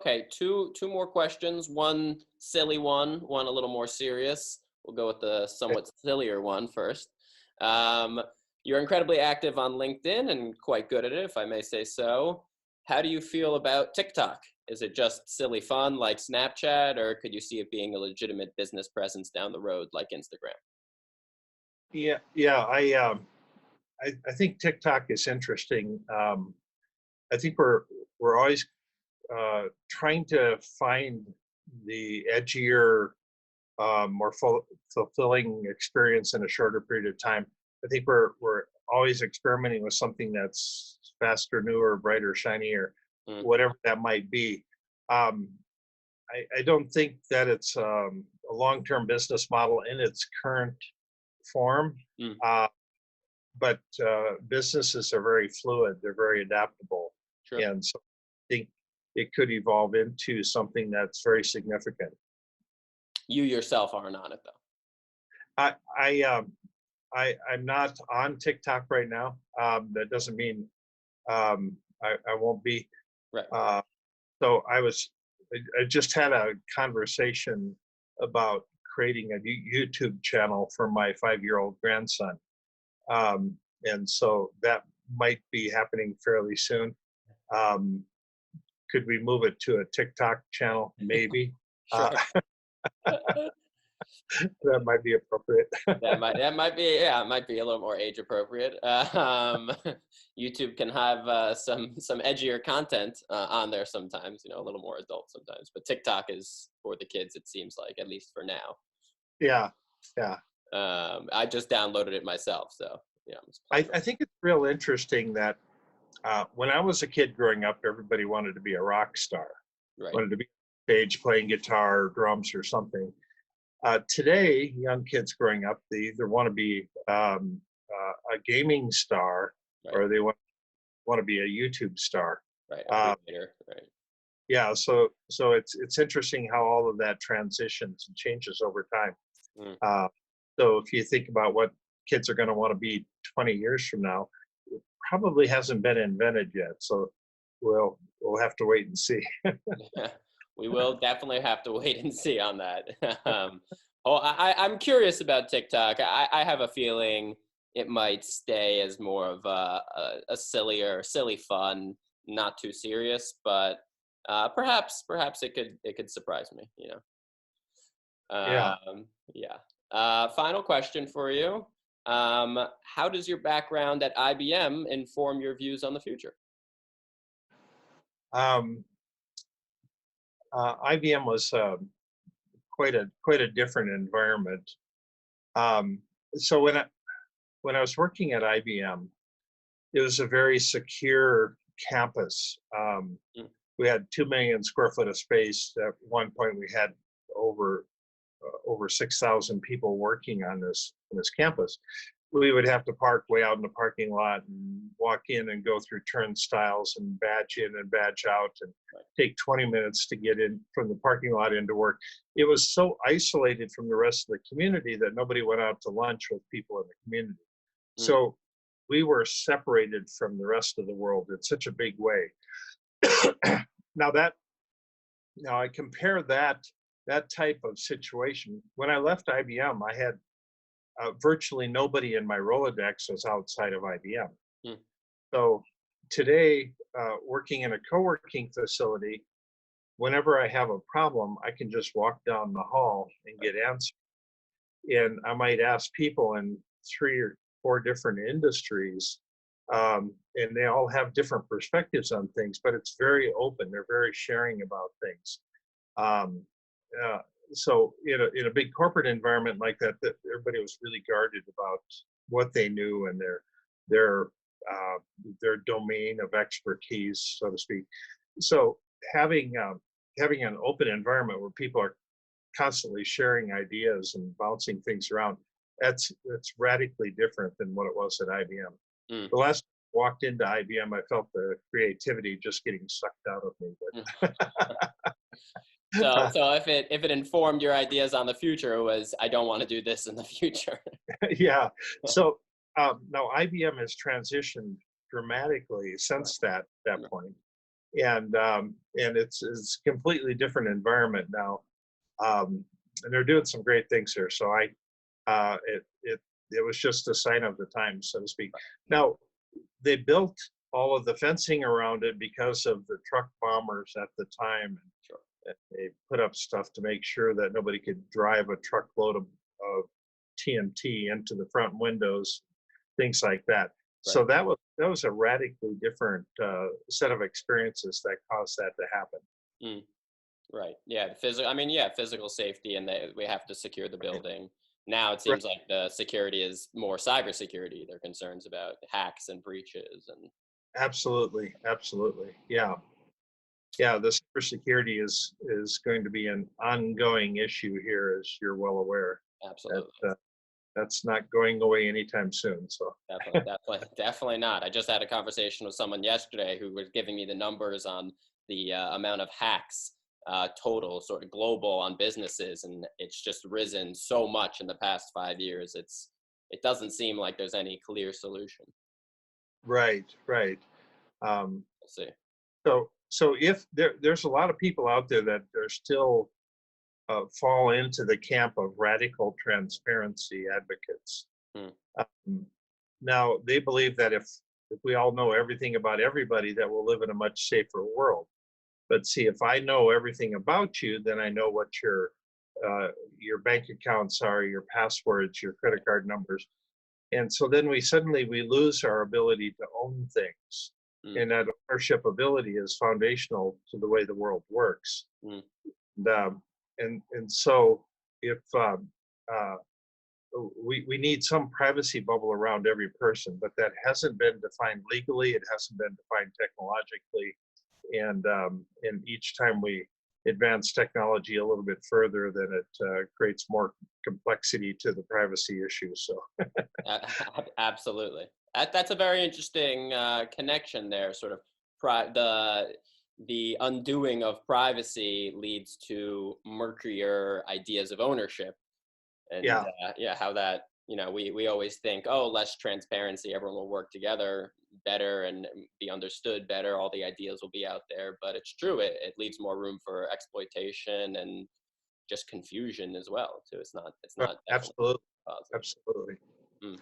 Okay, two more questions. One silly one a little more serious. We'll go with the somewhat sillier one first. Um, you're incredibly active on LinkedIn and quite good at it, if I may say so. How do you feel about TikTok? Is it just silly fun like Snapchat, or could you see it being a legitimate business presence down the road like Instagram? Yeah, I think TikTok is interesting. I think we're always trying to find the edgier, more fulfilling experience in a shorter period of time. I think we're always experimenting with something that's faster, newer, brighter, shinier, Mm, whatever that might be. Um, I don't think that it's a long-term business model in its current form. mm, Uh, but businesses are very fluid, they're very adaptable, sure. and so I think it could evolve into something that's very significant. You yourself aren't on it though. I I um, I'm not on TikTok right now. That doesn't mean I won't be. Right. Uh, so I just had a conversation about creating a YouTube channel for my 5-year-old grandson, and so that might be happening fairly soon. Um, could we move it to a TikTok channel? Maybe. Uh, Sure. that might be appropriate. That might be, yeah, it might be a little more age appropriate. YouTube can have some edgier content on there sometimes, a little more adult sometimes. But TikTok is for the kids, it seems like, at least for now. Yeah, yeah. I just downloaded it myself, so yeah, I'm just playing I think it's real interesting that when I was a kid growing up, everybody wanted to be a rock star, right. wanted to be on stage playing guitar or drums or something. Today, young kids growing up, they either want to be a gaming star Right, or they want to be a YouTube star. right. A Uh, creator, right. yeah, so it's interesting how all of that transitions and changes over time. Mm. Uh, so if you think about what kids are going to want to be 20 years from now, it probably hasn't been invented yet. So we'll have to wait and see. We will definitely have to wait and see on that. I'm curious about TikTok. I have a feeling it might stay as more of a silly fun, not too serious, but perhaps it could surprise me. Yeah. Yeah. Final question for you. How does your background at IBM inform your views on the future? Um, IBM was quite a different environment. Um, so when I was working at IBM, it was a very secure campus. Mm, We had 2 million square foot of space. At one point, we had over 6,000 people working on this campus. We would have to park way out in the parking lot and walk in and go through turnstiles and badge in and badge out and right. take 20 minutes to get in from the parking lot into work. It was so isolated from the rest of the community that nobody went out to lunch with people in the community. Mm, So we were separated from the rest of the world in such a big way. now that now I compare that type of situation. When I left IBM, I had virtually nobody in my Rolodex was outside of IBM. mm, So today, working in a co-working facility, whenever I have a problem, I can just walk down the hall and right. get answers. And I might ask people in 3 or 4 different industries, and they all have different perspectives on things, but it's very open. They're very sharing about things. Um, uh, so in a big corporate environment like that, that everybody was really guarded about what they knew and their uh, their domain of expertise, so to speak. So having an open environment where people are constantly sharing ideas and bouncing things around, that's radically different than what it was at IBM. Mm, The last time I walked into IBM, I felt the creativity just getting sucked out of me. mm. So if it informed your ideas on the future, it was I don't want to do this in the future. Yeah. So now IBM has transitioned dramatically Right. since that Mm, point. and it's a completely different environment now, and they're doing some great things here. So it was just a sign of the times, so to speak. Now they built all of the fencing around it because of the truck bombers at the time. Sure. And they put up stuff to make sure that nobody could drive a truckload of TNT into the front windows, things like that. Right. So that was a radically different set of experiences that caused that to happen. Mm. Right. Yeah. Physical. I mean, yeah, physical safety, and we have to secure the building. Now it Right. seems like the security is more cybersecurity. There are concerns about hacks and breaches, and Absolutely, absolutely. Yeah, yeah. The cybersecurity is going to be an ongoing issue here, as you're well aware. That absolutely, that's not going away anytime soon. So definitely, definitely, definitely not. I just had a conversation with someone yesterday who was giving me the numbers on the amount of hacks total, sort of global, on businesses, and it's just risen so much in the past 5 years. It doesn't seem like there's any clear solution. right, right. Um, We'll see. so if there's a lot of people out there that are still fall into the camp of radical transparency advocates. Hmm. Um, Now they believe that if we all know everything about everybody, that we'll live in a much safer world. But see, if I know everything about you, then I know what your bank accounts are, your passwords, your credit card numbers, and so then we lose our ability to own things, Hmm. and that ownership ability is foundational to the way the world works. Hmm. And so if uh, we need some privacy bubble around every person, but that hasn't been defined legally. It hasn't been defined technologically, and each time we advance technology a little bit further, then it creates more complexity to the privacy issue. So Absolutely. That's a very interesting connection there. Sort of the undoing of privacy leads to murkier ideas of ownership, and yeah, yeah, how that, we always think, oh, less transparency, everyone will work together better and be understood better. All the ideas will be out there, but it's true. It leaves more room for exploitation and just confusion as well. Too. It's not. It's not definitely absolutely, positive. absolutely. Mm.